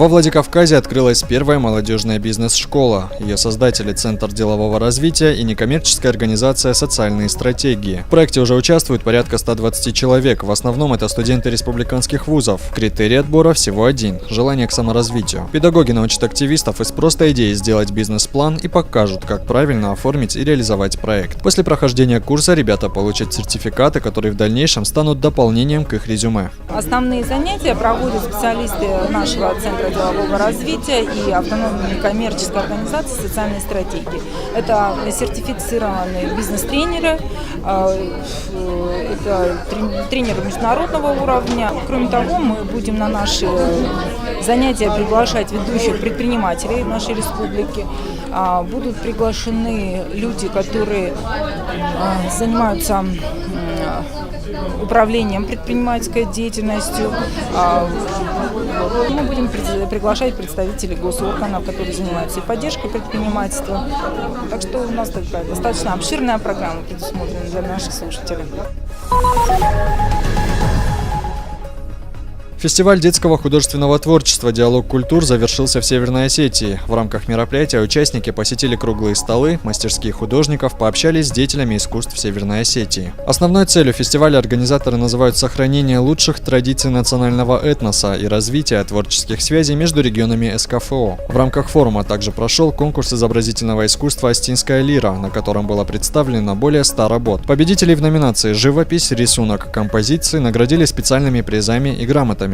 Во Владикавказе открылась первая молодежная бизнес-школа. Ее создатели – Центр делового развития и некоммерческая организация «Социальные стратегии». В проекте уже участвует порядка 120 человек. В основном это студенты республиканских вузов. Критерий отбора всего один – желание к саморазвитию. Педагоги научат активистов из простой идеи сделать бизнес-план и покажут, как правильно оформить и реализовать проект. После прохождения курса ребята получат сертификаты, которые в дальнейшем станут дополнением к их резюме. Основные занятия проводят специалисты нашего Центра делового развития и автономной некоммерческой организации «Социальные стратегии». Это сертифицированные бизнес-тренеры, это тренеры международного уровня. Кроме того, мы будем на наши занятия приглашать ведущих предпринимателей нашей республики. Будут приглашены люди, которые занимаются управлением предпринимательской деятельностью. Мы будем приглашать представителей госорганов, которые занимаются и поддержкой предпринимательства. Так что у нас такая достаточно обширная программа предусмотрена для наших слушателей. Фестиваль детского художественного творчества «Диалог культур» завершился в Северной Осетии. В рамках мероприятия участники посетили круглые столы, мастерские художников, пообщались с деятелями искусств Северной Осетии. Основной целью фестиваля организаторы называют сохранение лучших традиций национального этноса и развитие творческих связей между регионами СКФО. В рамках форума также прошел конкурс изобразительного искусства «Астинская лира», на котором было представлено более 100 работ. Победителей в номинации «Живопись», «Рисунок», «Композиции» наградили специальными призами и грамотами.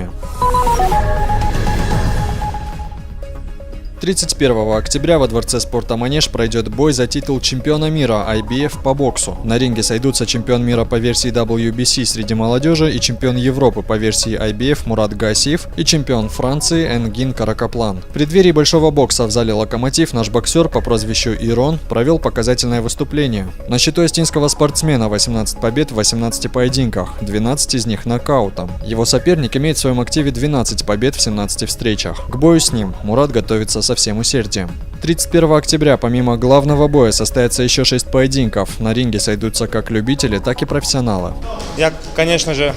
31 октября во Дворце спорта «Манеж» пройдет бой за титул чемпиона мира IBF по боксу. На ринге сойдутся чемпион мира по версии WBC среди молодежи и чемпион Европы по версии IBF Мурат Гасиев и чемпион Франции Энгин Каракаплан. В преддверии большого бокса в зале «Локомотив» наш боксер по прозвищу Ирон провел показательное выступление. На счету астинского спортсмена 18 побед в 18 поединках, 12 из них нокаутом. Его соперник имеет в своем активе 12 побед в 17 встречах. К бою с ним Мурат готовится со всем усердием. 31 октября помимо главного боя состоятся еще 6 поединков. На ринге сойдутся как любители, так и профессионалы. Я, конечно же,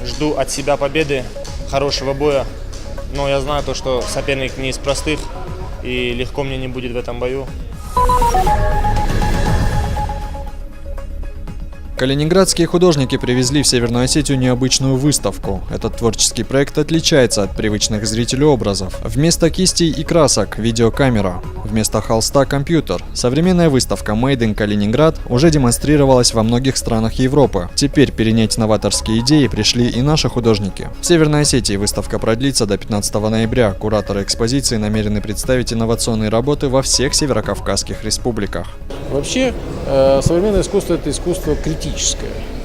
жду от себя победы, хорошего боя. Но я знаю то, что соперник не из простых, и легко мне не будет в этом бою. Калининградские художники привезли в Северную Осетию необычную выставку. Этот творческий проект отличается от привычных зрителю образов. Вместо кистей и красок – видеокамера. Вместо холста – компьютер. Современная выставка Made in Калининград уже демонстрировалась во многих странах Европы. Теперь перенять новаторские идеи пришли и наши художники. В Северной Осетии выставка продлится до 15 ноября. Кураторы экспозиции намерены представить инновационные работы во всех северокавказских республиках. Вообще, современное искусство – это искусство критическое.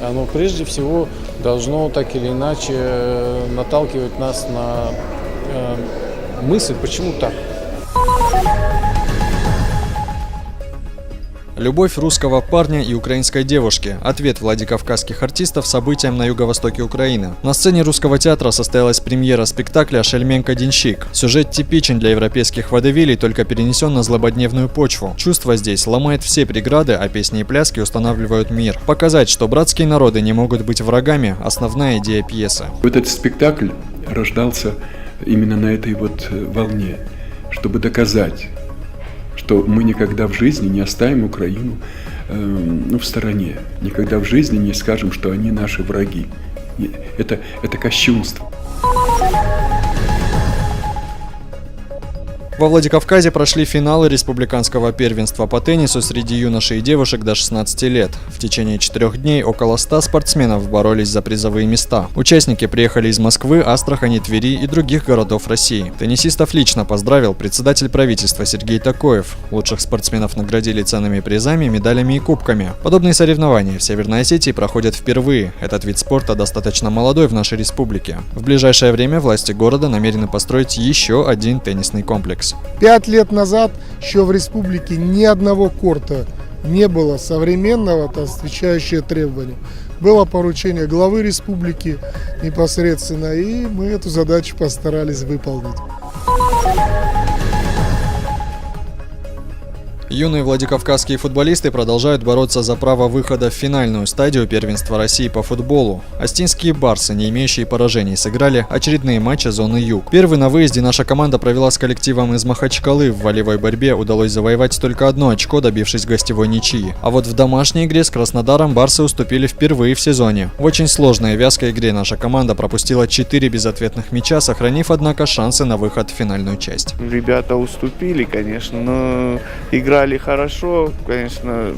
Оно прежде всего должно так или иначе наталкивать нас на мысль, почему так. Любовь русского парня и украинской девушки. Ответ владикавказских артистов событиям на юго-востоке Украины. На сцене Русского театра состоялась премьера спектакля «Шельменко-денщик». Сюжет типичен для европейских водевилей, только перенесен на злободневную почву. Чувство здесь ломает все преграды, а песни и пляски устанавливают мир. Показать, что братские народы не могут быть врагами – основная идея пьесы. Этот спектакль рождался именно на этой вот волне, чтобы доказать, что мы никогда в жизни не оставим Украину в стороне, никогда в жизни не скажем, что они наши враги. Это кощунство. Во Владикавказе прошли финалы республиканского первенства по теннису среди юношей и девушек до 16 лет. В течение 4 дней около 100 спортсменов боролись за призовые места. Участники приехали из Москвы, Астрахани, Твери и других городов России. Теннисистов лично поздравил председатель правительства Сергей Такоев. Лучших спортсменов наградили ценными призами, медалями и кубками. Подобные соревнования в Северной Осетии проходят впервые. Этот вид спорта достаточно молодой в нашей республике. В ближайшее время власти города намерены построить еще один теннисный комплекс. 5 лет назад еще в республике ни одного корта не было современного, отвечающего требованиям. Было поручение главы республики непосредственно, и мы эту задачу постарались выполнить. Юные владикавказские футболисты продолжают бороться за право выхода в финальную стадию первенства России по футболу. Астинские барсы, не имеющие поражений, сыграли очередные матчи зоны Юг. Первый на выезде наша команда провела с коллективом из Махачкалы. В волевой борьбе удалось завоевать только 1 очко, добившись гостевой ничьи. А вот в домашней игре с Краснодаром барсы уступили впервые в сезоне. В очень сложной и вязкой игре наша команда пропустила 4 безответных мяча, сохранив, однако, шансы на выход в финальную часть. Ребята уступили, конечно, но играли хорошо, конечно.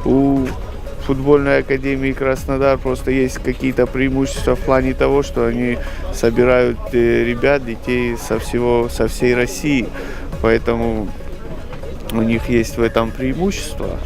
У футбольной академии Краснодар просто есть какие-то преимущества в плане того, что они собирают ребят, детей со всей России, поэтому у них есть в этом преимущество.